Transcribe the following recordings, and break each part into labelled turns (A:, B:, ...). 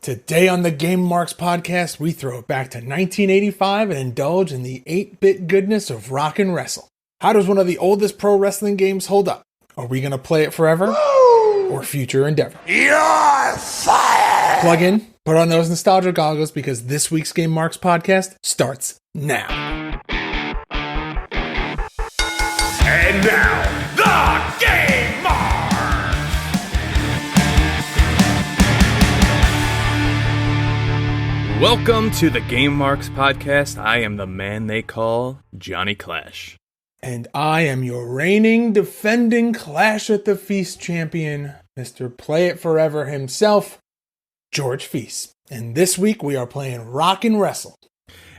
A: Today on the Game Marks podcast, we throw it back to 1985 and indulge in the 8-bit goodness of rock and wrestle. How does one of the oldest pro wrestling games hold up? Are we going to play it forever or future endeavor?
B: You're fired!
A: Plug in, put on those nostalgia goggles because this week's Game Marks podcast starts now.
B: And now, the Game Marks!
C: Welcome to the Game Marks podcast. I am the man they call Johnny Clash.
A: And I am your reigning, defending Clash at the Feast champion, Mr. Play It Forever himself, George Feast. And this week we are playing Rock and Wrestle.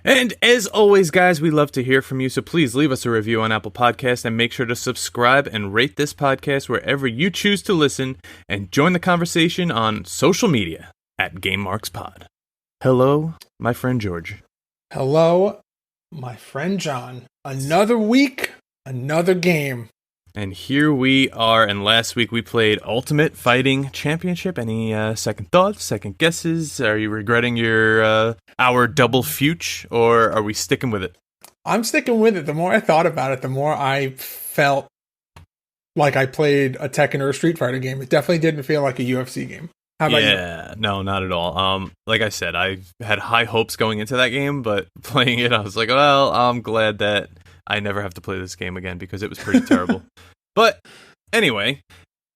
C: And as always, guys, we love to hear from you, so please leave us a review on Apple Podcasts and make sure to subscribe and rate this podcast wherever you choose to listen, and join the conversation on social media at Game Marks Pod. Hello, my friend George.
A: Hello, my friend John. Another week, another game.
C: And here we are, and last week we played Ultimate Fighting Championship. Any second thoughts, second guesses? Are you regretting your our double future, or are we sticking with it?
A: I'm sticking with it. The more I thought about it, the more I felt like I played a Tekken or a Street Fighter game. It definitely didn't feel like a UFC game. How about you?
C: No, not at all. Like I said, I had high hopes going into that game, but playing it, I was like, well, I'm glad that I never have to play this game again because it was pretty terrible. But anyway,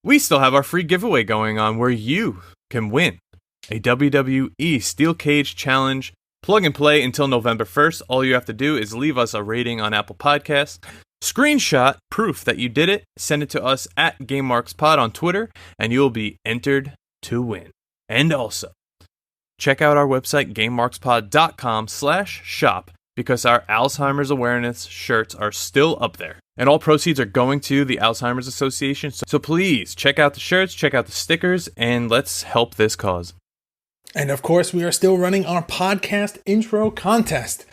C: we still have our free giveaway going on where you can win a WWE Steel Cage Challenge plug and play until November 1st. All you have to do is leave us a rating on Apple Podcasts, screenshot proof that you did it, send it to us at GameMarksPod on Twitter, and you'll be entered to win. And also, check out our website, GameMarksPod.com/shop, because our Alzheimer's awareness shirts are still up there. And all proceeds are going to the Alzheimer's Association. So please check out the shirts, check out the stickers, and let's help this cause.
A: And of course, we are still running our podcast intro contest.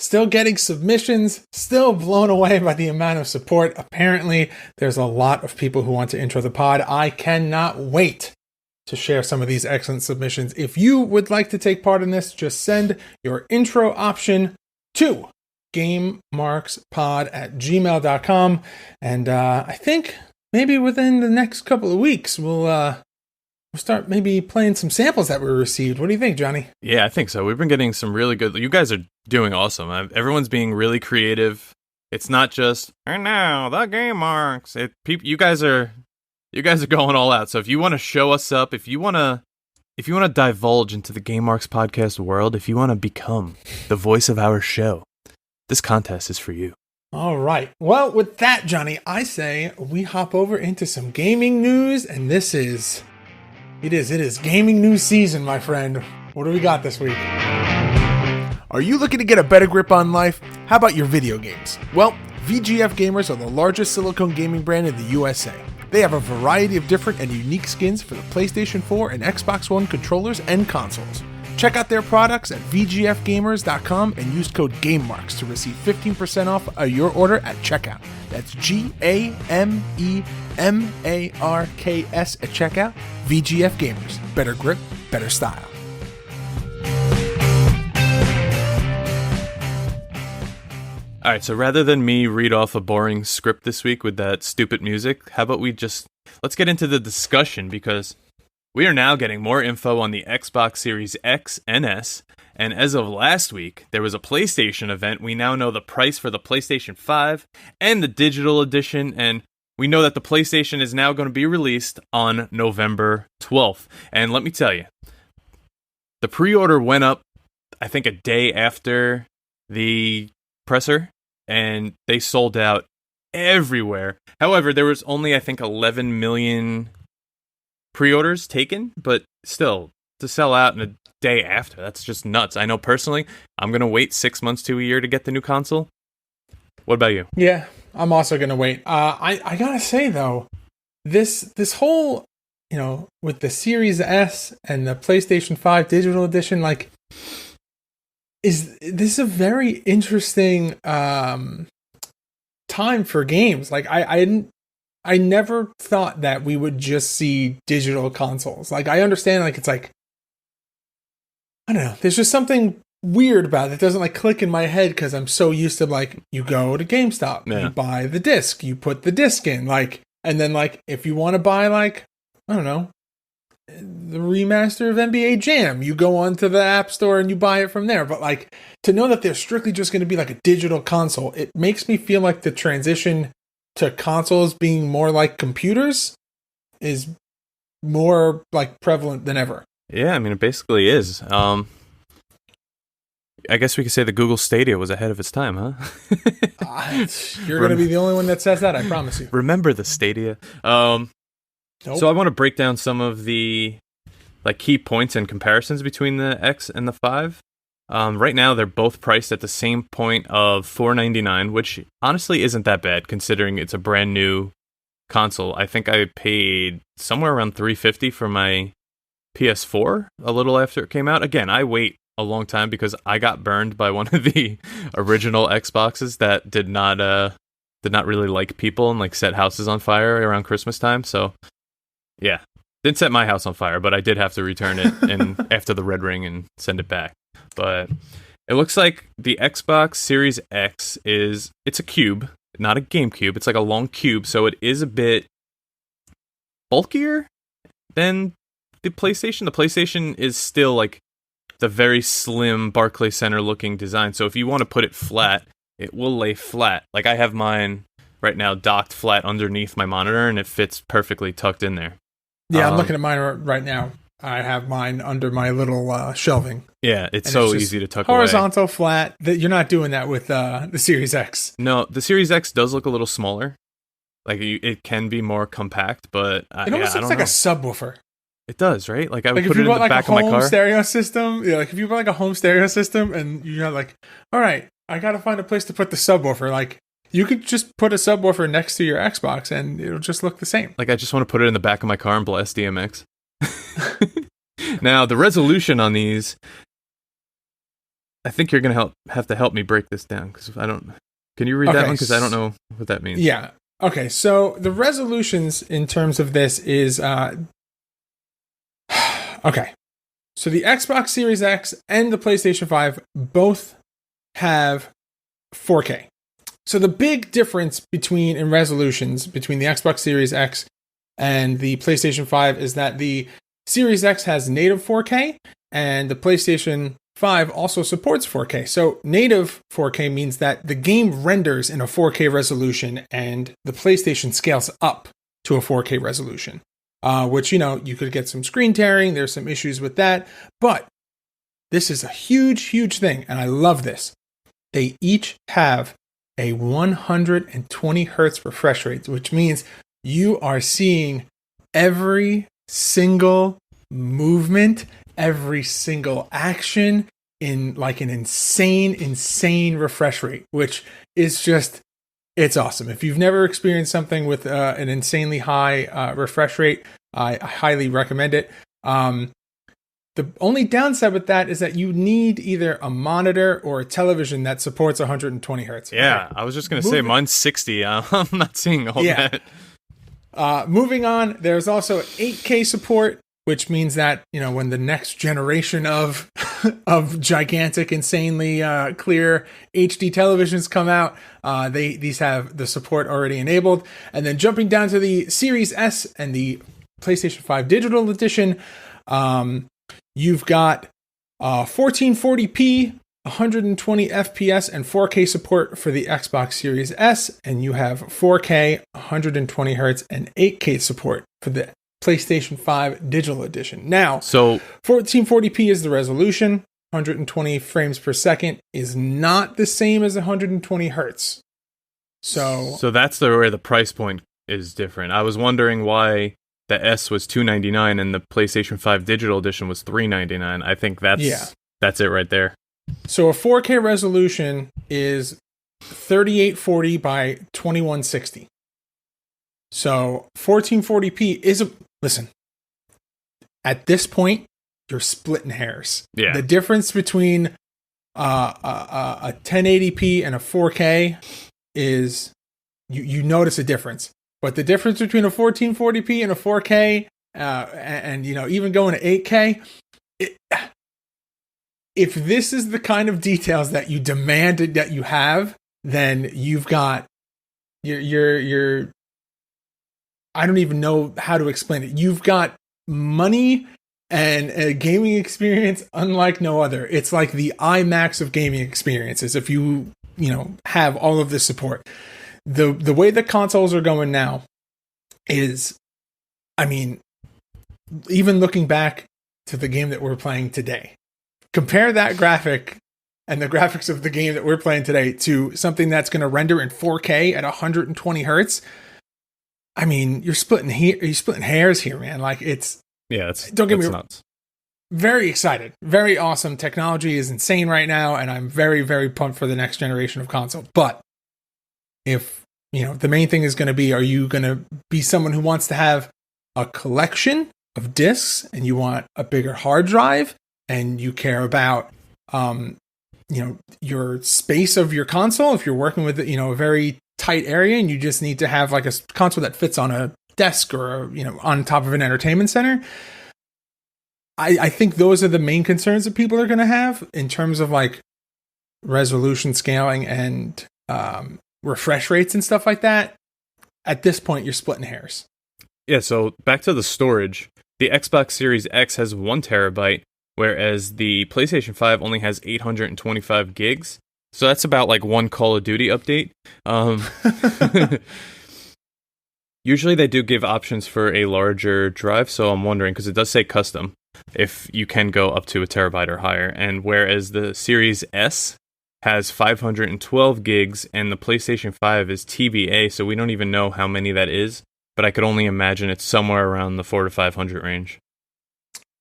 A: Still getting submissions, still blown away by the amount of support. Apparently, there's a lot of people who want to intro the pod. I cannot wait to share some of these excellent submissions. If you would like to take part in this, just send your intro option to gamemarkspod@gmail.com. And I think maybe within the next couple of weeks, we'll start maybe playing some samples that we received. What do you think, Johnny?
C: Yeah, I think so. We've been getting some really good... You guys are doing awesome. Everyone's being really creative. It's not just, and now, the Game Marks. You guys are going all out. So if you want to show us up, if you want to divulge into the Game Marks podcast world, if you want to become the voice of our show, this contest is for you.
A: All right. Well, with that, Johnny, I say we hop over into some gaming news, and it is gaming news season, my friend. What do we got this week?
D: Are you looking to get a better grip on life? How about your video games? Well, VGF Gamers are the largest silicone gaming brand in the USA. They have a variety of different and unique skins for the PlayStation 4 and Xbox One controllers and consoles. Check out their products at vgfgamers.com and use code GameMarks to receive 15% off your order at checkout. That's GAMEMARKS at checkout. VGF Gamers. Better grip, better style.
C: All right, so rather than me read off a boring script this week with that stupid music, how about let's get into the discussion, because we are now getting more info on the Xbox Series X and S, and as of last week, there was a PlayStation event. We now know the price for the PlayStation 5 and the digital edition, and we know that the PlayStation is now going to be released on November 12th. And let me tell you, the pre-order went up, I think, a day after the presser, and they sold out everywhere. However, there was only, I think, 11 million pre-orders taken, but still, to sell out in a day after, that's just nuts. I know personally, I'm going to wait 6 months to a year to get the new console. What about you?
A: Yeah, I'm also going to wait. I gotta say, though, this whole, with the Series S and the PlayStation 5 digital edition, this is a very interesting time for games. I never thought that we would just see digital consoles. I understand, it's I don't know. There's just something weird about it that doesn't like click in my head because I'm so used to like you go to GameStop, you buy the disc, you put the disc in, like, and then like if you want to buy like I don't know the remaster of NBA Jam, you go onto the App Store and you buy it from there. But like to know that they're strictly just going to be like a digital console, it makes me feel like the transition to consoles being more like computers is more like prevalent than ever.
C: Yeah, I mean it basically is. I guess we could say the Google Stadia was ahead of its time, huh?
A: You're going to be the only one that says that, I promise you.
C: Remember the Stadia. Nope. So I want to break down some of the like key points and comparisons between the X and the 5. Right now, they're both priced at the same point of $499, which honestly isn't that bad considering it's a brand new console. I think I paid somewhere around $350 for my PS4 a little after it came out. Again, I wait a long time because I got burned by one of the original Xboxes that did not really like people and like set houses on fire around Christmas time. So yeah, didn't set my house on fire, but I did have to return it and after the red ring and send it back. But it looks like the Xbox Series X it's a cube, not a GameCube. It's like a long cube, so it is a bit bulkier than the PlayStation. The PlayStation is still like the very slim Barclay Center looking design. So if you want to put it flat, it will lay flat. Like I have mine right now docked flat underneath my monitor and it fits perfectly tucked in there.
A: Yeah, I'm looking at mine right now. I have mine under my little shelving.
C: Yeah, it's so easy to tuck
A: horizontal,
C: away.
A: flat. You're not doing that with the Series X.
C: No, the Series X does look a little smaller. Like it can be more compact, but
A: it almost looks like a subwoofer.
C: It does, right? Like I would
A: like
C: put it in the back of my car. If you bought like a home
A: stereo system, yeah, like if you bought like a home stereo system and you're like, all right, I got to find a place to put the subwoofer. Like you could just put a subwoofer next to your Xbox and it'll just look the same.
C: Like I just want to put it in the back of my car and blast DMX. Now, the resolution on these, I think you're going to have to help me break this down because I don't. Can you read that one? Because I don't know what that means.
A: Yeah. Okay. So the resolutions in terms of this is okay. So the Xbox Series X and the PlayStation 5 both have 4K. So the big difference in resolutions between the Xbox Series X and the PlayStation 5 is that the Series X has native 4K and the PlayStation 5 also supports 4K. So native 4K means that the game renders in a 4K resolution and the PlayStation scales up to a 4K resolution. Which, you could get some screen tearing. There's some issues with that. But this is a huge, huge thing. And I love this. They each have a 120 hertz refresh rate, which means you are seeing every single movement, every single action in like an insane refresh rate, which is just, it's awesome. If you've never experienced something with an insanely high refresh rate, I highly recommend it. The only downside with that is that you need either a monitor or a television that supports 120 hertz.
C: Yeah, right? I was just going to say mine's 60. I'm not seeing all that.
A: Moving on, there's also 8K support, which means that, when the next generation of gigantic, insanely clear HD televisions come out, these have the support already enabled. And then jumping down to the Series S and the PlayStation 5 Digital Edition, you've got 1440p, 120 FPS, and 4K support for the Xbox Series S, and you have 4K, 120 Hz, and 8K support for the PlayStation 5 Digital Edition. Now, so 1440p is the resolution. 120 frames per second is not the same as 120 Hz. So
C: that's where the price point is different. I was wondering why the S was $299 and the PlayStation 5 Digital Edition was $399. I think that's it right there.
A: So a 4K resolution is 3840 by 2160. So 1440p is listen. At this point, you're splitting hairs.
C: Yeah.
A: The difference between a 1080p and a 4K is you notice a difference. But the difference between a 1440p and a 4K, and even going to 8K, if this is the kind of details that you demanded that you have, then you've got you're I don't even know how to explain it. You've got money and a gaming experience unlike no other. It's like the IMAX of gaming experiences if you have all of this support. The way the consoles are going now is, I mean, even looking back to the game that we're playing today, compare that graphic and the graphics of the game that we're playing today to something that's going to render in 4K at 120 hertz. I mean, you're splitting hairs here, man. Like don't get me wrong. Nuts. Very excited. Very awesome. Technology is insane right now, and I'm very, very pumped for the next generation of console. But if, the main thing is going to be, are you going to be someone who wants to have a collection of discs and you want a bigger hard drive and you care about, your space of your console? If you're working with, a very tight area and you just need to have like a console that fits on a desk or, on top of an entertainment center. I think those are the main concerns that people are going to have in terms of like resolution scaling and refresh rates and stuff like that. At this point, you're splitting hairs.
C: Yeah, so back to the storage. The Xbox Series X has 1 terabyte, whereas the PlayStation 5 only has 825 gigs. So that's about like one Call of Duty update. Usually they do give options for a larger drive, so I'm wondering, because it does say custom, if you can go up to a terabyte or higher. And whereas the Series S has 512 gigs and the PlayStation 5 is TBA, so we don't even know how many that is, but I could only imagine it's somewhere around the 400 to 500 range.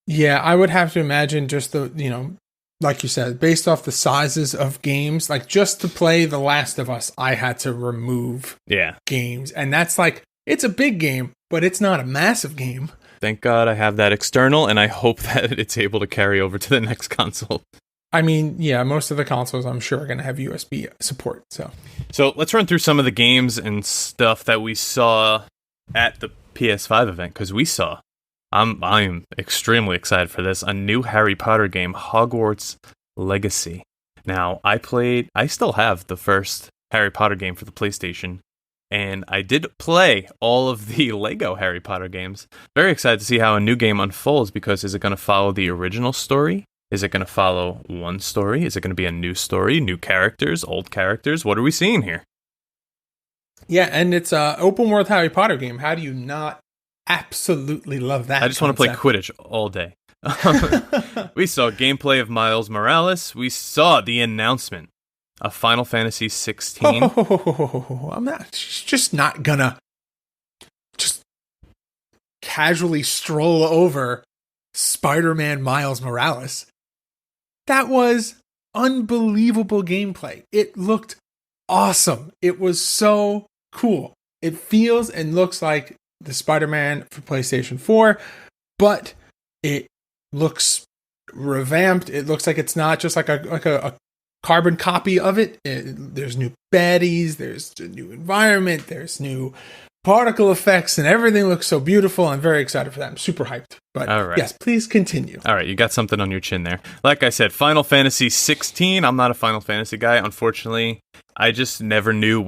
A: Yeah, I would have to imagine just the, like you said, based off the sizes of games, like just to play The Last of Us, I had to remove games. And that's like, it's a big game, but it's not a massive game.
C: Thank God I have that external, and I hope that it's able to carry over to the next console.
A: I mean, yeah, most of the consoles I'm sure are going to have USB support. So
C: let's run through some of the games and stuff that we saw at the PS5 event, because I'm extremely excited for this. A new Harry Potter game, Hogwarts Legacy. Now, I still have the first Harry Potter game for the PlayStation, and I did play all of the Lego Harry Potter games. Very excited to see how a new game unfolds, because is it going to follow the original story? Is it going to follow one story? Is it going to be a new story, new characters, old characters? What are we seeing here?
A: Yeah, and it's an open world Harry Potter game. How do you not absolutely love that?
C: I just want to play Quidditch all day. We saw gameplay of Miles Morales. We saw the announcement of Final Fantasy 16.
A: I'm just not gonna just casually stroll over Spider-Man Miles Morales. That was unbelievable gameplay. It looked awesome. It was so cool. It feels and looks like the Spider-Man for PlayStation 4, but it looks revamped. It looks like it's not just like a carbon copy of it. There's new baddies, there's a new environment, there's new particle effects, and everything looks so beautiful. I'm very excited for that. I'm super hyped. But yes, please continue.
C: All right, you got something on your chin there. Like I said, Final Fantasy 16. I'm not a Final Fantasy guy, unfortunately. I just never knew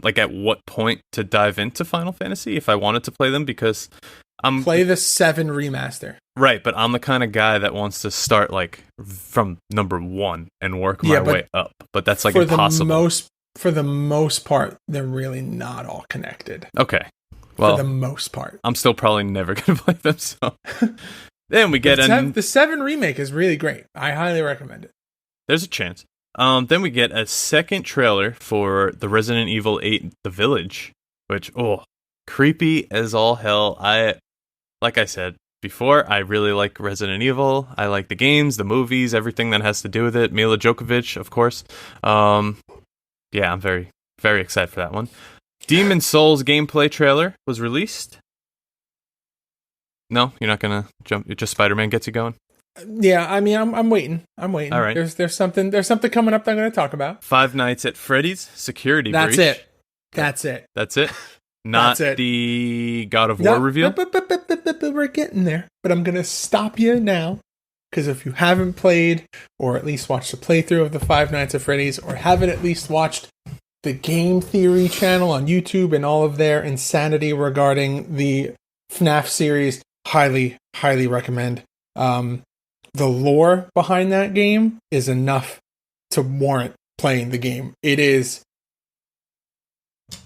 C: at what point to dive into Final Fantasy if I wanted to play them, because
A: play the 7 remaster.
C: Right, but I'm the kind of guy that wants to start like from number 1 and work my way up. But that's like impossible.
A: For the most part, they're really not all connected.
C: Okay. Well,
A: for the most part.
C: I'm still probably never going to play them, so. Then we get
A: the 7 remake is really great. I highly recommend it.
C: There's a chance. Then we get a second trailer for the Resident Evil 8 The Village, which, creepy as all hell. Like I said before, I really like Resident Evil. I like the games, the movies, everything that has to do with it. Mila Djokovic, of course. Yeah, I'm very, very excited for that one. Demon Souls gameplay trailer was released. No, you're not gonna jump. Just Spider-Man gets you going.
A: Yeah, I mean, I'm waiting. All
C: right.
A: There's something coming up that I'm going to talk about.
C: Five Nights at Freddy's Security Breach.
A: That's it.
C: Not the God of War reveal.
A: But we're getting there. But I'm going to stop you now because if you haven't played, or at least watched the playthrough of the Five Nights at Freddy's, or haven't at least watched the Game Theory channel on YouTube and all of their insanity regarding the FNAF series, highly, highly recommend. The lore behind that game is enough to warrant playing the game. It is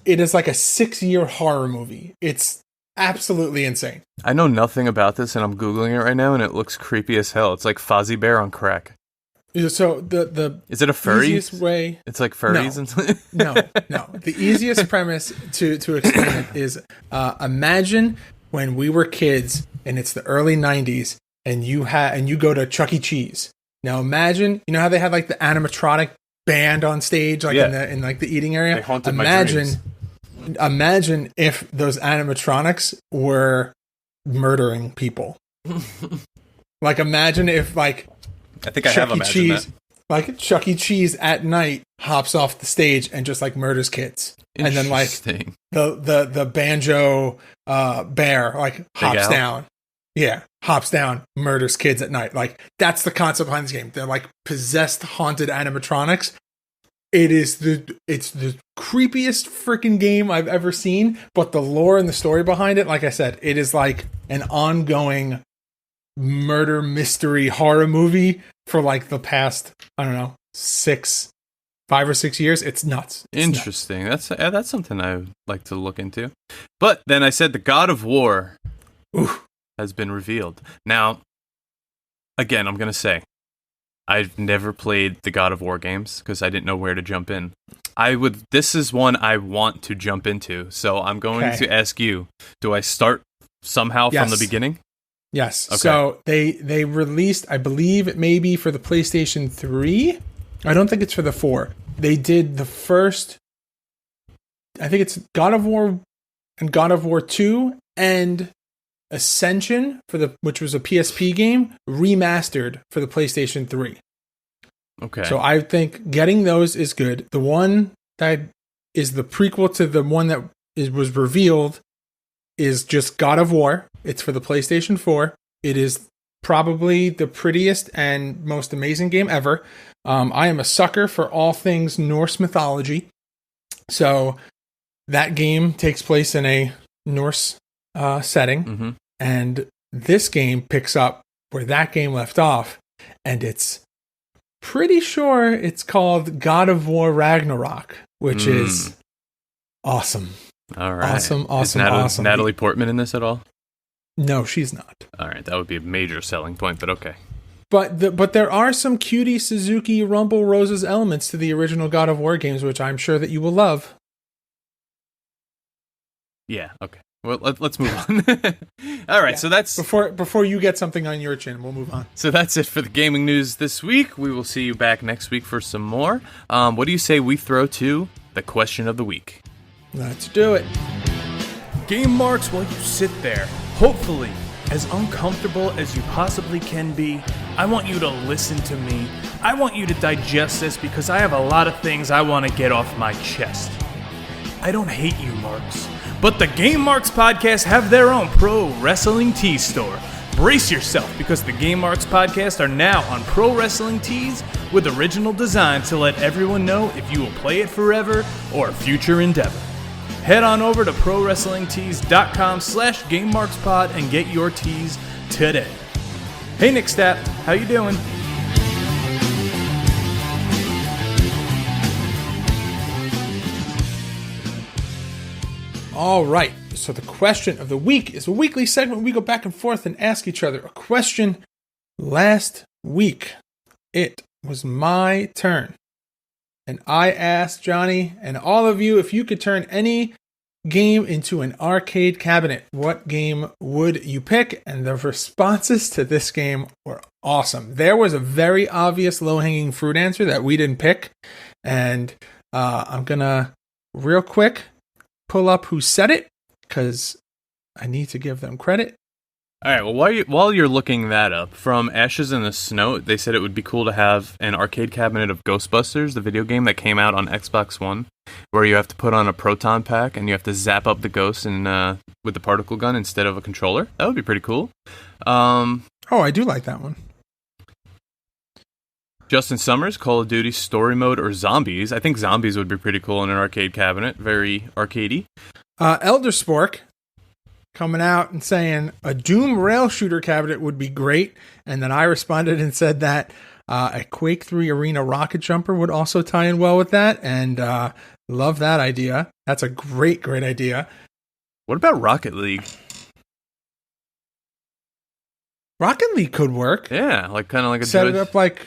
A: like a 6-year horror movie. It's absolutely insane.
C: I know nothing about this, and I'm Googling it right now, and it looks creepy as hell. It's like Fozzie Bear on crack.
A: So the
C: Is it a furry?
A: easiest way...
C: It's like furries
A: No. No. The easiest premise to explain it is imagine when we were kids, and it's the early 90s, and you go to Chuck E. Cheese. Now imagine, you know how they had like the animatronic band on stage, like in like the eating area?
C: They haunted my dreams.
A: Imagine if those animatronics were murdering people. Like imagine if like
C: I think I have imagined that.
A: Like Chuck E. Cheese at night hops off the stage and just like murders kids. And then like the banjo bear like hops down. Yeah, hops down, murders kids at night. Like that's the concept behind this game. They're like possessed, haunted animatronics. It's the creepiest freaking game I've ever seen, but the lore and the story behind it, like I said, it is like an ongoing murder mystery horror movie for like the past, I don't know, 5 or 6 years. It's nuts.
C: Interesting. Nuts. That's something I would like to look into. But then I said the God of War has been revealed. Now, again, I'm going to say, I've never played the God of War games because I didn't know where to jump in. This is one I want to jump into, so I'm going to ask you, do I start somehow from the beginning?
A: Yes.
C: Okay.
A: So they released, I believe it may be for the PlayStation 3. I don't think it's for the 4. They did the first, I think it's God of War and God of War 2 and Ascension which was a PSP game, remastered for the PlayStation 3.
C: Okay.
A: So I think getting those is good. The one that is the prequel to the one that was revealed is just God of War. It's for the PlayStation 4. It is probably the prettiest and most amazing game ever. I am a sucker for all things Norse mythology. So that game takes place in a Norse setting. Mm-hmm. And this game picks up where that game left off. And it's pretty sure it's called God of War Ragnarok, which is awesome.
C: All right.
A: Awesome.
C: Is Natalie Portman in this at all?
A: No, she's not.
C: All right. That would be a major selling point, but okay.
A: But there are some cutie Suzuki Rumble Roses elements to the original God of War games, which I'm sure that you will love.
C: Yeah, okay. Well, let's move on. All right, so that's...
A: Before you get something on your chin, we'll move on.
C: So that's it for the gaming news this week. We will see you back next week for some more. What do you say we throw to the question of the week?
A: Let's do it.
E: Game marks while you sit there, hopefully as uncomfortable as you possibly can be. I want you to listen to me. I want you to digest this because I have a lot of things I want to get off my chest. I don't hate you, Marks. But the Game Marks podcast have their own pro wrestling tee store. Brace yourself because the Game Marks podcast are now on Pro Wrestling Tees with original designs to let everyone know if you will play it forever or a future endeavor. Head on over to prowrestlingtees.com/GameMarksPod and get your tees today. Hey Nick Stapp, how you doing?
A: All right, so the question of the week is a weekly segment. We go back and forth and ask each other a question. Last week, it was my turn. And I asked Johnny and all of you if you could turn any game into an arcade cabinet, what game would you pick? And the responses to this game were awesome. There was a very obvious low-hanging fruit answer that we didn't pick. And I'm going to, real quick, pull up who said it, because I need to give them credit.
C: All right, well, while you're looking that up, from Ashes in the Snow, they said it would be cool to have an arcade cabinet of Ghostbusters, the video game that came out on Xbox One, where you have to put on a proton pack and you have to zap up the ghost with the particle gun instead of a controller. That would be pretty cool.
A: Oh, I do like that one.
C: Justin Summers, Call of Duty Story Mode or Zombies. I think Zombies would be pretty cool in an arcade cabinet. Very arcadey.
A: Elder Spork coming out and saying a Doom rail shooter cabinet would be great. And then I responded and said that a Quake 3 Arena rocket jumper would also tie in well with that. And love that idea. That's a great idea.
C: What about Rocket League?
A: Rocket League could work.
C: Yeah, like kind of like a
A: set it up like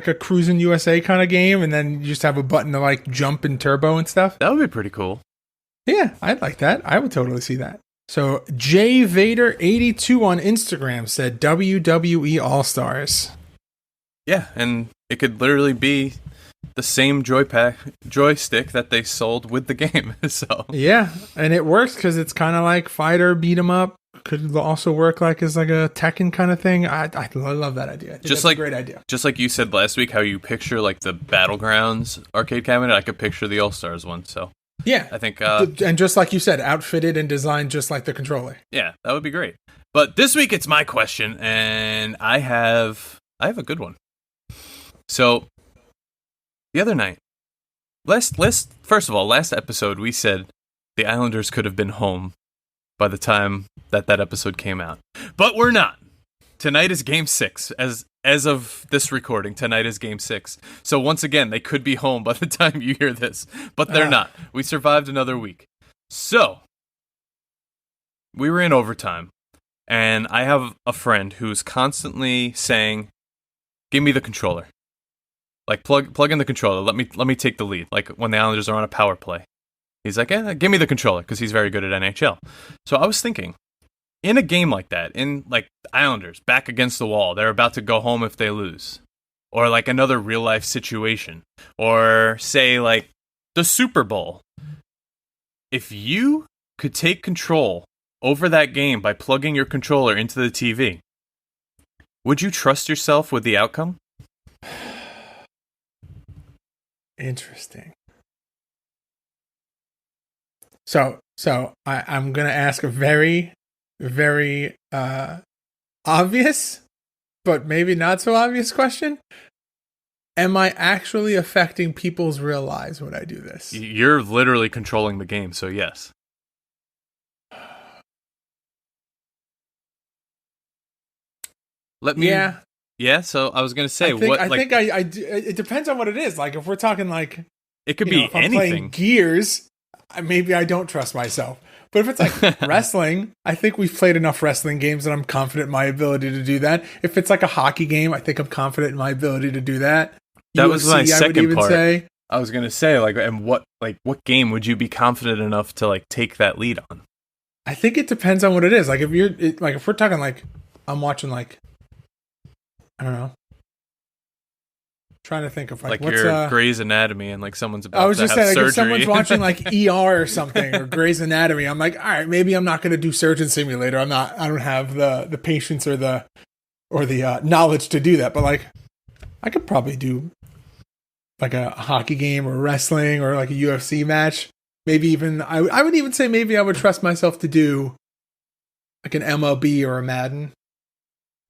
A: a Cruisin' USA kind of game, and then you just have a button to like jump and turbo and stuff.
C: That would be pretty cool.
A: Yeah, I'd like that. I would totally see that. So Jay Vader 82 on Instagram said WWE All Stars.
C: Yeah, and it could literally be the same joystick that they sold with the game. So
A: yeah, and it works because it's kind of like fighter beat 'em up. Could also work like as like a Tekken kind of thing. I love that idea. I think that's a great idea.
C: Just like you said last week, how you picture like the Battlegrounds arcade cabinet, I could picture the All Stars one. So
A: yeah,
C: I think
A: and just like you said, outfitted and designed just like the controller.
C: Yeah, that would be great. But this week it's my question, and I have a good one. So the other night, last episode we said the Islanders could have been home by the time that episode came out. But we're not. Tonight is game 6. As of this recording, tonight is game 6. So once again, they could be home by the time you hear this. But they're not. We survived another week. So, we were in overtime. And I have a friend who's constantly saying, give me the controller. Like, plug in the controller. Let me take the lead. Like, when the Islanders are on a power play. He's like, give me the controller, because he's very good at NHL. So I was thinking, in a game like that, in like Islanders, back against the wall, they're about to go home if they lose. Or like another real life situation. Or say like the Super Bowl. If you could take control over that game by plugging your controller into the TV, would you trust yourself with the outcome?
A: Interesting. So I'm going to ask a very, very obvious, but maybe not so obvious question. Am I actually affecting people's real lives when I do this?
C: You're literally controlling the game, so yes. Yeah, so I was going to say,
A: it depends on what it is. Like, if we're talking like...
C: It could be
A: if I'm
C: anything.
A: Playing Gears, maybe I don't trust myself. But if it's like wrestling, I think we've played enough wrestling games that I'm confident in my ability to do that. If it's like a hockey game, I think I'm confident in my ability to do that.
C: That was my second part.
A: Say.
C: I was going to say, what game would you be confident enough to like take that lead on?
A: I think it depends on what it is. Like, if we're talking like, I'm watching like, I don't know. Trying to think of like what's
C: your Grey's Anatomy and like someone's about to have surgery. I was just saying,
A: like, if someone's watching like ER or something or Grey's Anatomy, I'm like, all right, maybe I'm not going to do Surgeon Simulator. I don't have the patience or the knowledge to do that. But like, I could probably do like a hockey game or wrestling or like a UFC match. Maybe even I would even say maybe I would trust myself to do like an MLB or a Madden.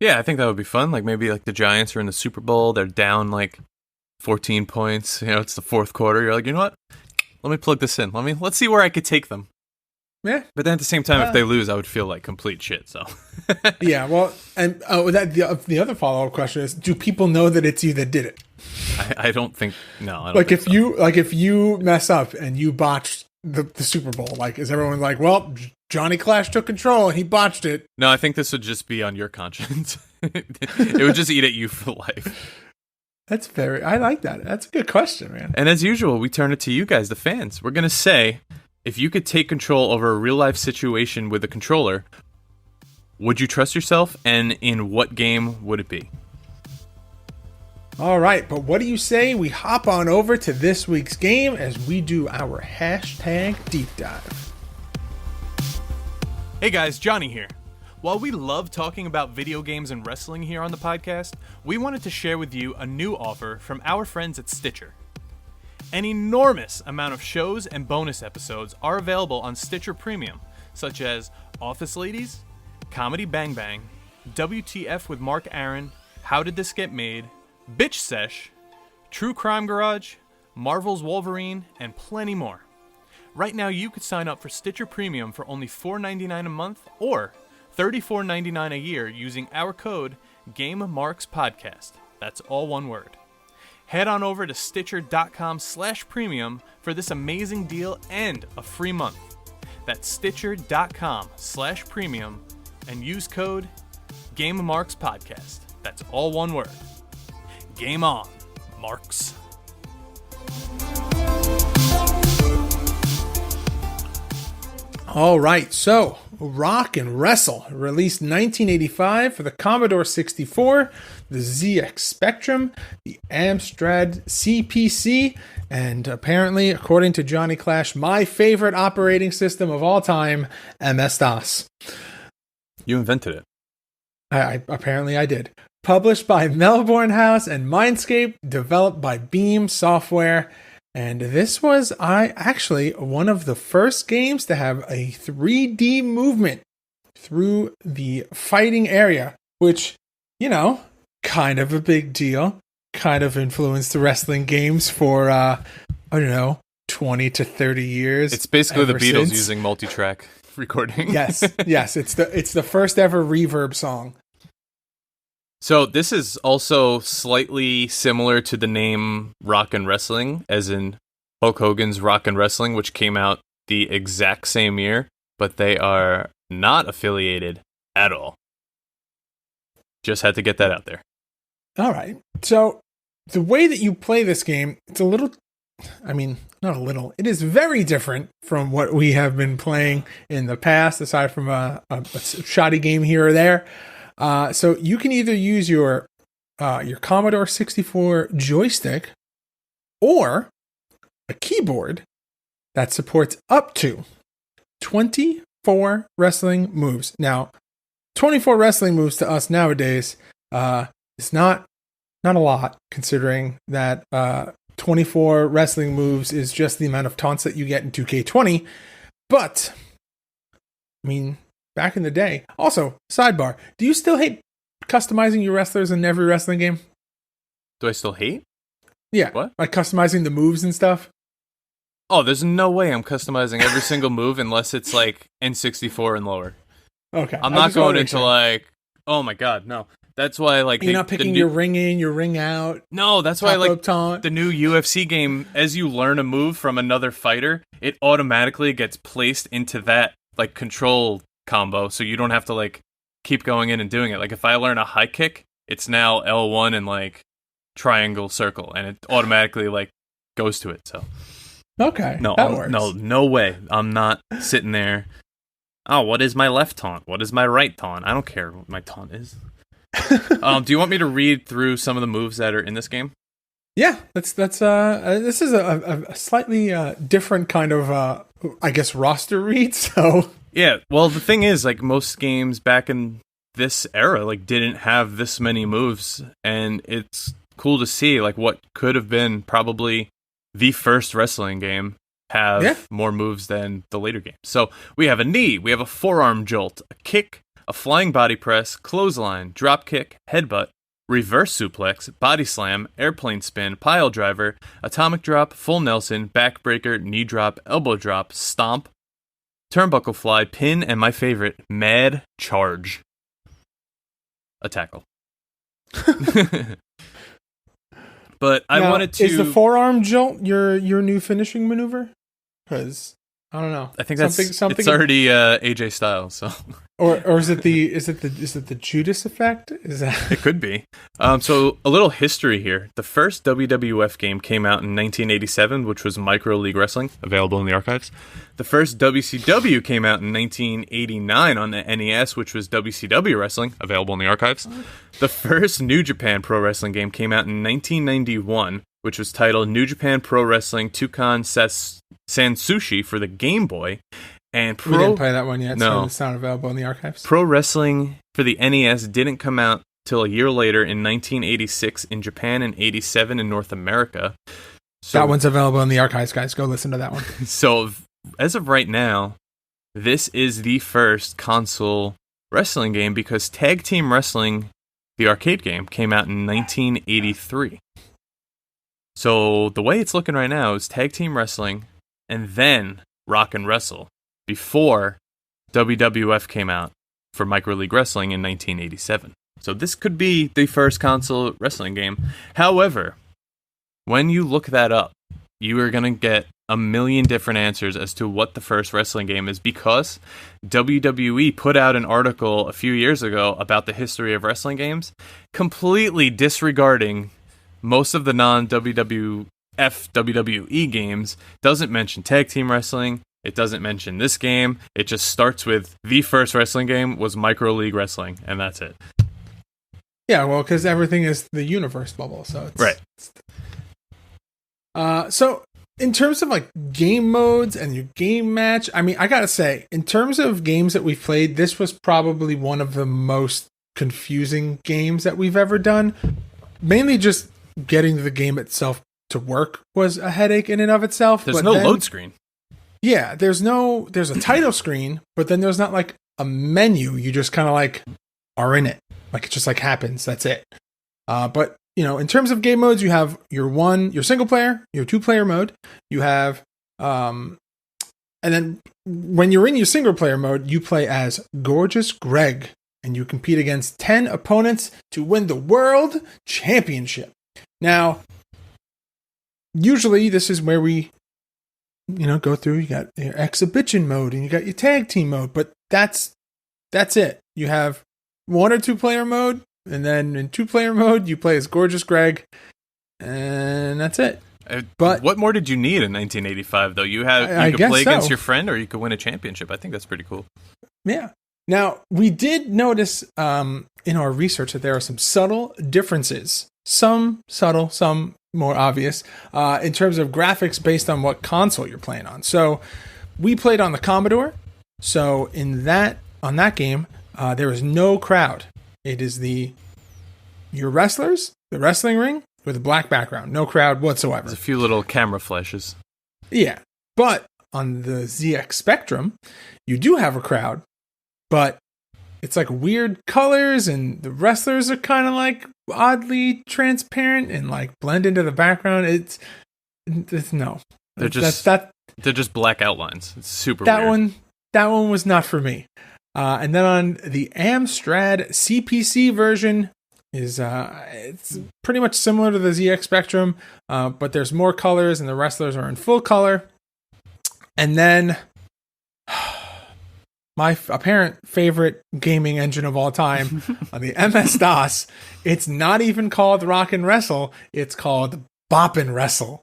C: Yeah, I think that would be fun. Like maybe like the Giants are in the Super Bowl. They're down like 14 points. It's the fourth quarter. You're like, you know what? Let me plug this in. Let's see where I could take them.
A: Yeah.
C: But then at the same time, if they lose, I would feel like complete shit. So.
A: Yeah. Well, and the other follow up question is: do people know that it's you that did it?
C: I don't think. No. I don't
A: like
C: think
A: if you mess up and you botched the Super Bowl, like is everyone like, well, Johnny Clash took control and he botched it?
C: No, I think this would just be on your conscience. It would just eat at you for life.
A: I like that. That's a good question, man.
C: And as usual, we turn it to you guys, the fans. We're going to say, if you could take control over a real life situation with a controller, would you trust yourself? And in what game would it be?
A: All right, but what do you say we hop on over to this week's game as we do our hashtag deep dive?
E: Hey guys, Johnny here. While we love talking about video games and wrestling here on the podcast, we wanted to share with you a new offer from our friends at Stitcher. An enormous amount of shows and bonus episodes are available on Stitcher Premium, such as Office Ladies, Comedy Bang Bang, WTF with Mark Aaron, How Did This Get Made,
C: Bitch Sesh, True Crime Garage, Marvel's Wolverine, and plenty more. Right now, you could sign up for Stitcher Premium for only $4.99 a month or $34.99 a year using our code GameMarksPodcast. That's all one word. Head on over to Stitcher.com/premium for this amazing deal and a free month. That's Stitcher.com/premium and use code GameMarksPodcast. That's all one word. Game on, Marks.
A: All right, so Rock and Wrestle, released 1985 for the Commodore 64, the ZX Spectrum, the Amstrad CPC, and apparently, according to Johnny Clash, my favorite operating system of all time, MS-DOS.
C: You invented it.
A: Apparently I did. Published by Melbourne House and Mindscape, developed by Beam Software. And this was actually one of the first games to have a 3D movement through the fighting area, which, kind of a big deal. Kind of influenced the wrestling games for, 20 to 30 years.
C: It's basically the Beatles
A: since.
C: using multi-track recording.
A: Yes, it's the first ever reverb song.
C: So this is also slightly similar to the name Rock and Wrestling, as in Hulk Hogan's Rock and Wrestling, which came out the exact same year, but they are not affiliated at all. Just had to get that out there.
A: All right. So the way that you play this game, it's a little, not a little, it is very different from what we have been playing in the past, aside from a shoddy game here or there. So you can either use your Commodore 64 joystick or a keyboard that supports up to 24 wrestling moves. Now, 24 wrestling moves to us nowadays is not a lot, considering that 24 wrestling moves is just the amount of taunts that you get in 2K20. But, back in the day. Also, sidebar, do you still hate customizing your wrestlers in every wrestling game?
C: Do I still hate?
A: Yeah.
C: What?
A: Like customizing the moves and stuff?
C: Oh, there's no way I'm customizing every single move unless it's like N64 and lower.
A: Okay.
C: I'm not going into oh my god, no. That's why
A: you're not picking your ring in, your ring out.
C: No, that's why
A: taunt.
C: The new UFC game, as you learn a move from another fighter, it automatically gets placed into that control combo, so you don't have to keep going in and doing it. Like if I learn a high kick, it's now L1 and triangle circle, and it automatically goes to it. So
A: okay,
C: no,
A: that works.
C: no way. I'm not sitting there. Oh, what is my left taunt? What is my right taunt? I don't care what my taunt is. Do you want me to read through some of the moves that are in this game?
A: Yeah, this is a slightly different kind of roster read. So
C: yeah, well, the thing is, most games back in this era, didn't have this many moves, and it's cool to see, what could have been probably the first wrestling game have more moves than the later games. So we have a knee, we have a forearm jolt, a kick, a flying body press, clothesline, drop kick, headbutt, reverse suplex, body slam, airplane spin, pile driver, atomic drop, full Nelson, backbreaker, knee drop, elbow drop, stomp, turnbuckle fly, pin, and my favorite, mad charge. A tackle. But I wanted to...
A: Is the forearm jolt your new finishing maneuver? Because I don't know.
C: I think it's already AJ Styles. So,
A: or is it the Judas effect? Is that
C: it could be? So a little history here. The first WWF game came out in 1987, which was Micro League Wrestling, available in the archives. The first WCW came out in 1989 on the NES, which was WCW Wrestling, available in the archives. The first New Japan Pro Wrestling game came out in 1991, which was titled New Japan Pro Wrestling Tukan Sansushi for the Game Boy. And
A: we didn't play that one yet,
C: no.
A: So it's not available in the archives.
C: Pro Wrestling for the NES didn't come out till a year later in 1986 in Japan and 87 in North America. So,
A: that one's available in the archives, guys. Go listen to that one.
C: So, as of right now, this is the first console wrestling game because Tag Team Wrestling the arcade game, came out in 1983. So the way it's looking right now is Tag Team Wrestling and then Rock and Wrestle before WWF came out for Micro League Wrestling in 1987. So this could be the first console wrestling game. However, when you look that up, you are going to get a million different answers as to what the first wrestling game is, because WWE put out an article a few years ago about the history of wrestling games, completely disregarding most of the non-WWF WWE games. Doesn't mention tag team wrestling. It doesn't mention this game. It just starts with the first wrestling game was Micro League Wrestling, and that's it.
A: Yeah, well, because everything is the universe bubble, so it's
C: right.
A: So in terms of like game modes and your game match, I mean, I gotta say, in terms of games that we've played, this was probably one of the most confusing games that we've ever done. Mainly just getting the game itself to work was a headache in and of itself.
C: There's no load screen.
A: Yeah, there's a title screen, but then there's not like a menu. You just kind of like are in it. Like it just like happens. That's it. But you know, in terms of game modes, you have your single player, your 2-player mode. You have, and then when you're in your single player mode, you play as Gorgeous Greg, and you compete against 10 opponents to win the World Championship. Now, usually this is where we, go through. You got your exhibition mode and you got your tag team mode, but that's it. You have 1 or 2-player mode. And then in 2-player mode, you play as Gorgeous Greg, and that's it.
C: But what more did you need in 1985, though? You could play against your friend, or you could win a championship. I think that's pretty cool.
A: Yeah. Now, we did notice in our research that there are some subtle differences. Some subtle, some more obvious, in terms of graphics based on what console you're playing on. So we played on the Commodore. So on that game, there is no crowd. It is your wrestlers, the wrestling ring, with a black background. No crowd whatsoever.
C: There's a few little camera flashes.
A: Yeah. But on the ZX Spectrum, you do have a crowd, but it's like weird colors, and the wrestlers are kind of like oddly transparent and like blend into the background. It's no.
C: They're just black outlines. It's super weird.
A: That one was not for me. And then on the Amstrad CPC version it's pretty much similar to the ZX Spectrum, but there's more colors and the wrestlers are in full color. And then my apparent favorite gaming engine of all time on the MS-DOS, it's not even called Rock and Wrestle, it's called bop'n Wrestle.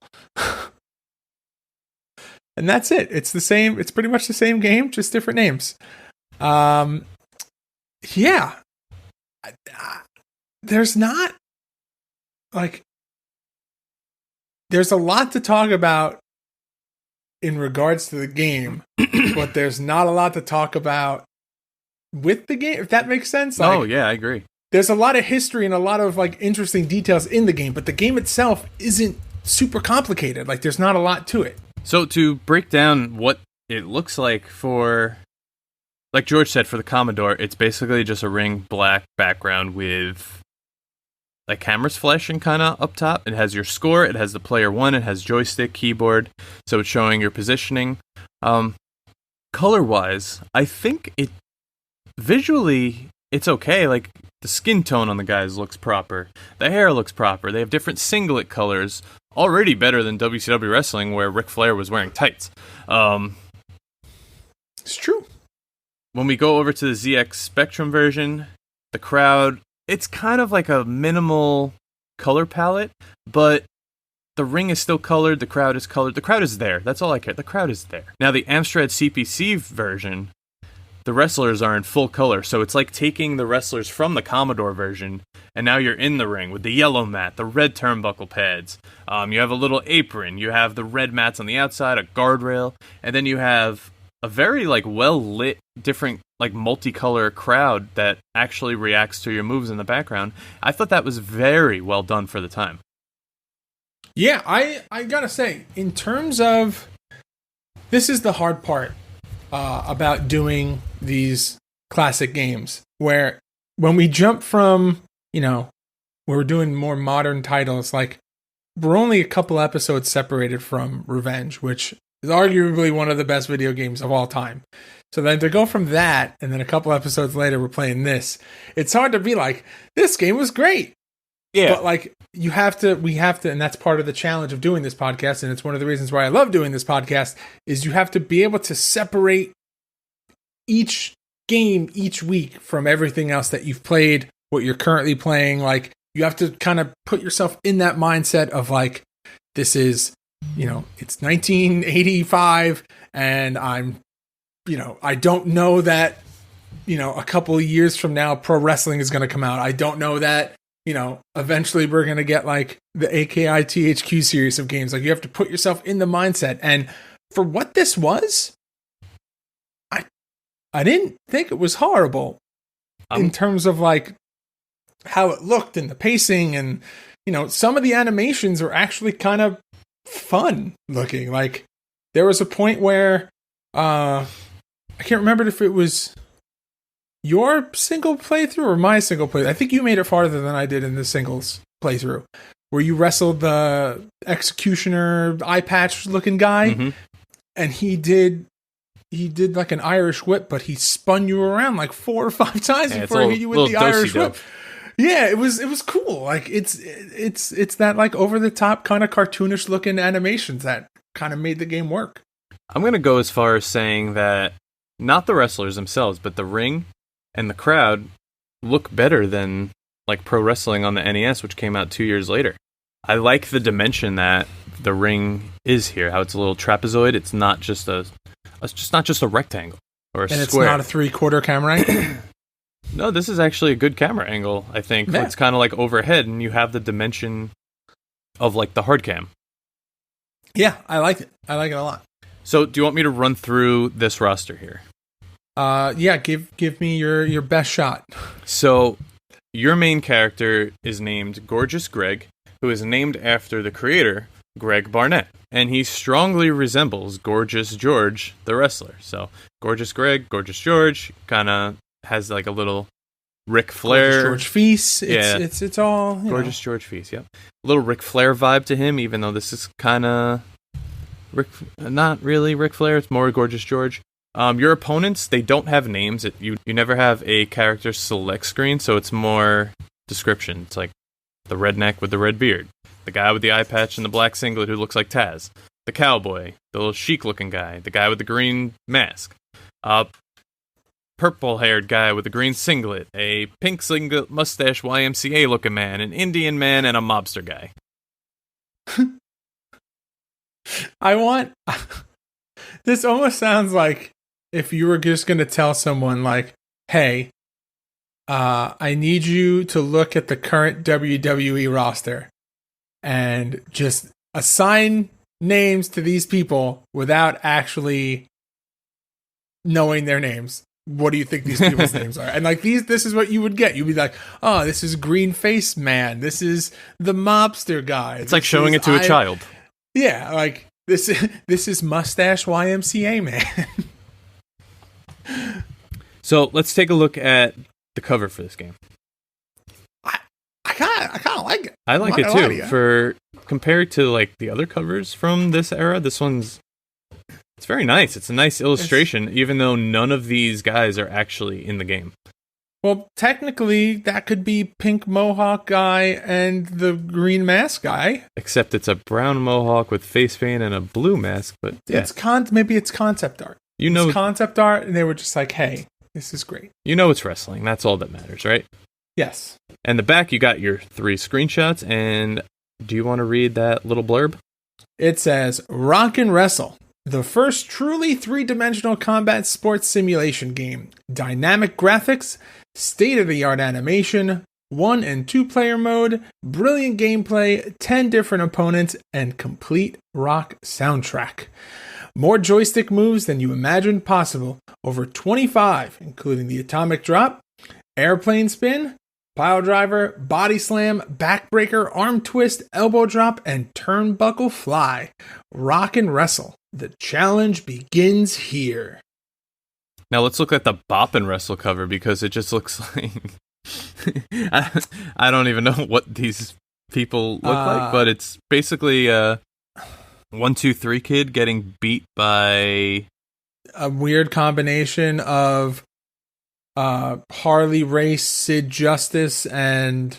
A: And that's it. It's the same. It's pretty much the same game, just different names. Yeah. There's not there's a lot to talk about in regards to the game, but there's not a lot to talk about with the game, if that makes sense.
C: Oh yeah, I agree.
A: There's a lot of history and a lot of interesting details in the game, but the game itself isn't super complicated. Like there's not a lot to it.
C: So to break down what it looks like for, like George said, for the Commodore, it's basically just a ring black background with like cameras flashing kind of up top. It has your score, it has the player 1, it has joystick, keyboard, so it's showing your positioning. Color-wise, I think visually it's okay. Like the skin tone on the guys looks proper, the hair looks proper, they have different singlet colors, already better than WCW Wrestling where Ric Flair was wearing tights.
A: It's true.
C: When we go over to the ZX Spectrum version, the crowd, it's kind of like a minimal color palette, but the ring is still colored, the crowd is colored, the crowd is there. That's all I care. The crowd is there. Now, the Amstrad CPC version, the wrestlers are in full color, so it's like taking the wrestlers from the Commodore version, and now you're in the ring with the yellow mat, the red turnbuckle pads. You have a little apron, you have the red mats on the outside, a guardrail, and then you have a very well-lit, different multicolor crowd that actually reacts to your moves in the background. I thought that was very well done for the time.
A: Yeah, I gotta say, in terms of, this is the hard part about doing these classic games, where when we jump from we're doing more modern titles, like we're only a couple episodes separated from Revenge, which is arguably one of the best video games of all time. So then to go from that, and then a couple episodes later, we're playing this. It's hard to be like, this game was great.
C: Yeah.
A: But like, we have to, and that's part of the challenge of doing this podcast. And it's one of the reasons why I love doing this podcast is you have to be able to separate each game each week from everything else that you've played, what you're currently playing. Like, you have to kind of put yourself in that mindset of like, this is, it's 1985 and I don't know that, a couple of years from now, pro wrestling is going to come out. I don't know that, eventually we're going to get like the AKI THQ series of games. Like, you have to put yourself in the mindset. And for what this was, I didn't think it was horrible in terms of like how it looked and the pacing, and some of the animations are actually kind of fun looking. Like, there was a point where I can't remember if it was your single playthrough or my single playthrough. I think you made it farther than I did in the singles playthrough, where you wrestled the executioner eye patch looking guy, and he did like an Irish whip, but he spun you around like 4 or 5 times before he hit you with the Irish whip. Yeah, it was cool. Like, it's that like over the top kind of cartoonish looking animations that kind of made the game work.
C: I'm going to go as far as saying that not the wrestlers themselves, but the ring and the crowd look better than like pro wrestling on the NES, which came out 2 years later. I like the dimension that the ring is here, how it's a little trapezoid. It's not just a rectangle or a square. And
A: it's not a 3/4 camera angle?
C: No, this is actually a good camera angle, I think. Yeah. It's kind of like overhead, and you have the dimension of like the hard cam.
A: Yeah, I like it. I like it a lot.
C: So, do you want me to run through this roster here?
A: Yeah, give me your best shot.
C: So, your main character is named Gorgeous Greg, who is named after the creator, Greg Barnett. And he strongly resembles Gorgeous George, the wrestler. So, Gorgeous Greg, Gorgeous George, kind of has like a little Ric Flair.
A: Gorgeous George Feast. It's all...
C: Gorgeous George Feast, yep. A little Ric Flair vibe to him, even though this is kind of... not really Ric Flair, it's more Gorgeous George. Your opponents, they don't have names. You never have a character select screen, so it's more description. It's like the redneck with the red beard, the guy with the eye patch and the black singlet who looks like Taz, the cowboy, the little chic-looking guy, the guy with the green mask, purple-haired guy with a green singlet, a pink singlet mustache YMCA-looking man, an Indian man, and a mobster guy.
A: This almost sounds like if you were just going to tell someone like, hey, I need you to look at the current WWE roster and just assign names to these people without actually knowing their names. What do you think these people's names are? And like this is what you would get. You'd be like, oh, this is Green Face Man. This is the mobster guy.
C: It's like showing it to a child.
A: Yeah, like this is Mustache YMCA Man.
C: So let's take a look at the cover for this game.
A: I kind of like it.
C: I like it too. For compared to like the other covers from this era, this one's it's very nice. It's a nice illustration, even though none of these guys are actually in the game.
A: Well, technically, that could be Pink Mohawk guy and the Green Mask guy.
C: Except it's a brown mohawk with face paint and a blue mask. But yeah.
A: Maybe it's concept art. It's concept art, and they were just like, hey, this is great.
C: You know it's wrestling. That's all that matters, right?
A: Yes.
C: And the back, you got your 3 screenshots. And do you want to read that little blurb?
A: It says, Rock and Wrestle, the first truly 3-dimensional combat sports simulation game. Dynamic graphics, state-of-the-art animation, 1 and 2 player mode, brilliant gameplay, 10 different opponents, and complete rock soundtrack. More joystick moves than you imagined possible. Over 25, including the atomic drop, airplane spin, pile driver, body slam, backbreaker, arm twist, elbow drop, and turnbuckle fly. Rock and Wrestle. The challenge begins here.
C: Now let's look at the bop'n Wrestle cover because it just looks like I don't even know what these people look like, but it's basically a 1-2-3 kid getting beat by
A: a weird combination of Harley Race, Sid Justice, and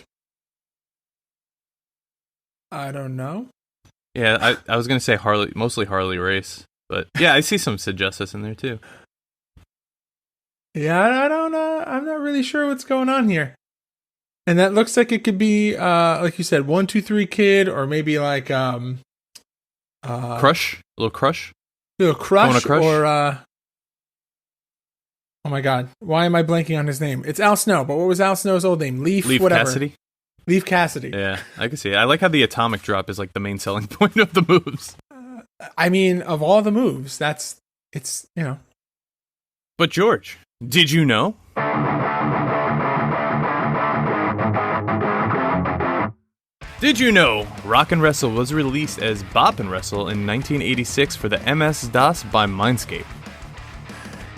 A: I don't know.
C: Yeah, I was gonna say mostly Harley Race, but yeah, I see some Sid Justice in there too.
A: Yeah, I don't know. I'm not really sure what's going on here. And that looks like it could be, like you said, 1-2-3 kid, or maybe like
C: Crush, a little Crush,
A: Crush,
C: Crush?
A: or oh my God, why am I blanking on his name? It's Al Snow, but what was Al Snow's old name? Leaf whatever.
C: Cassidy.
A: Leaf Cassidy.
C: Yeah, I can see it. I like how the atomic drop is like the main selling point of the moves.
A: I mean, of all the moves, it's.
C: But George, did you know? Did you know Rock and Wrestle was released as Bop'n Wrestle in 1986 for the MS-DOS by Mindscape?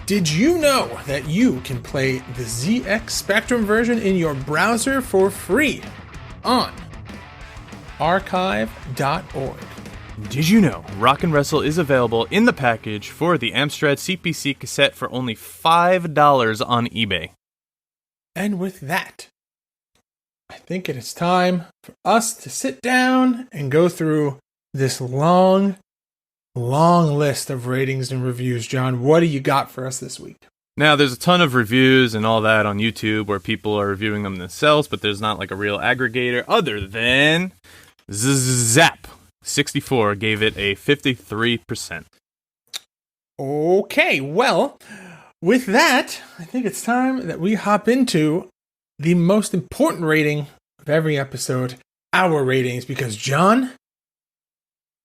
A: Did you know that you can play the ZX Spectrum version in your browser for free on archive.org?
C: Did you know Rock and Wrestle is available in the package for the Amstrad CPC cassette for only $5 on eBay?
A: And with that, I think it is time for us to sit down and go through this long list of ratings and reviews. John, what do you got for us this week?
C: Now, there's a ton of reviews and all that on YouTube where people are reviewing them themselves, but there's not like a real aggregator other than Zap64 gave it a 53%.
A: Okay, well, with that, I think it's time that we hop into the most important rating of every episode, our ratings, because, John,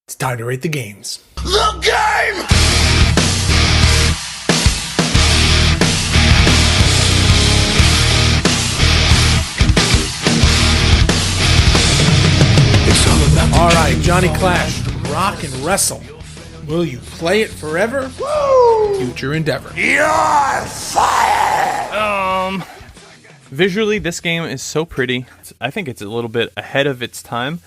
A: it's time to rate the games.
B: The game!
A: All right, Johnny Clash, Rock and Wrestle. Will you play it forever?
B: Woo!
A: Future endeavor.
B: You're fired!
C: Visually, this game is so pretty. I think it's a little bit ahead of its time.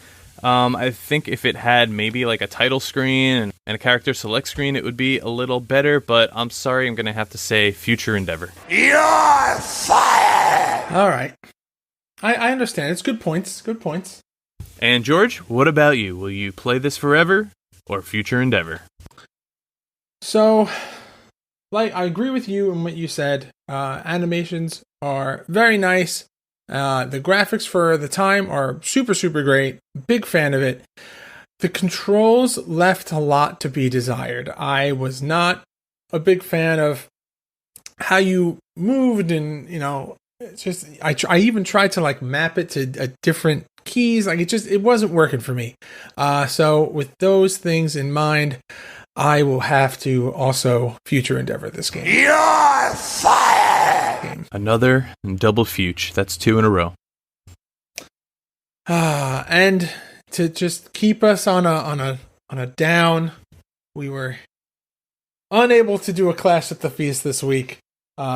C: I think if it had maybe like a title screen and a character select screen, it would be a little better, but I'm sorry, I'm going to have to say future endeavor.
B: You're fired!
A: All right. I understand. It's good points. Good points.
C: And George, what about you? Will you play this forever or future endeavor?
A: So, like, I agree with you in what you said. Animations are very nice. The graphics for the time are super, super great. Big fan of it. The controls left a lot to be desired. I was not a big fan of how you moved, and it's just I even tried to like map it to different keys. Like it wasn't working for me. So with those things in mind, I will have to also future endeavor this game.
B: You're fired!
C: Another double future. That's 2 in a row.
A: And to just keep us on a down, we were unable to do a Clash at the Feast this week.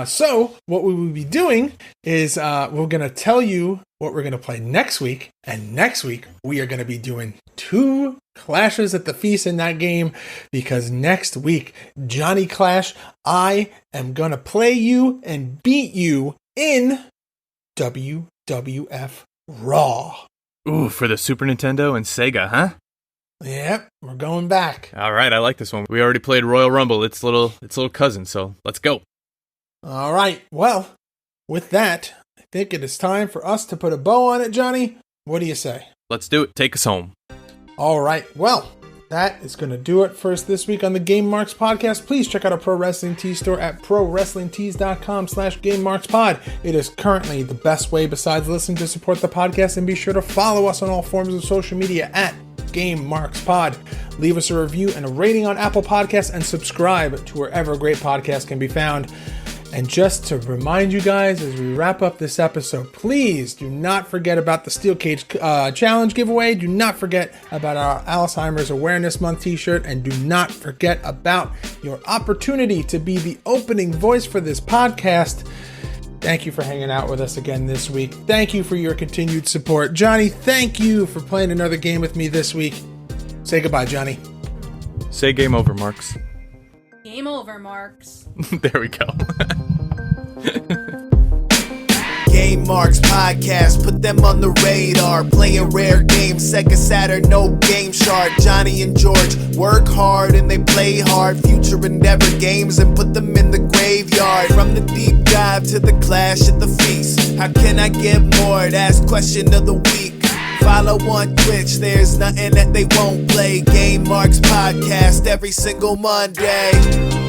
A: So what we will be doing is we're going to tell you what we're going to play next week. And next week, we are going to be doing 2 Clashes at the Feast in that game. Because next week, Johnny Clash, I am going to play you and beat you in WWF Raw.
C: Ooh, for the Super Nintendo and Sega, huh?
A: Yep, we're going back.
C: All right, I like this one. We already played Royal Rumble. It's little cousin, so let's go.
A: All right, well, with that, I think it is time for us to put a bow on it, Johnny. What do you say?
C: Let's do it. Take us home.
A: All right, well, that is going to do it for us this week on the Game Marks Podcast. Please check out our Pro Wrestling Tees store at prowrestlingtees.com/GameMarksPod. It is currently the best way besides listening to support the podcast, and be sure to follow us on all forms of social media at Game Marks Pod. Leave us a review and a rating on Apple Podcasts, and subscribe to wherever great podcasts can be found. And just to remind you guys as we wrap up this episode, please do not forget about the Steel Cage Challenge giveaway. Do not forget about our Alzheimer's Awareness Month t-shirt. And do not forget about your opportunity to be the opening voice for this podcast. Thank you for hanging out with us again this week. Thank you for your continued support. Johnny, thank you for playing another game with me this week. Say goodbye, Johnny.
C: Say game over, Marks.
F: Game over, Marks.
C: There we go.
G: Game Marks Podcast, put them on the radar. Playing rare games, Sega Saturn, no Game Shark. Johnny and George work hard and they play hard. Future Endeavor games and put them in the graveyard. From the deep dive to the clash at the feast. How can I get more? That's question of the week. Follow on Twitch, there's nothing that they won't play. Game Marks Podcast every single Monday.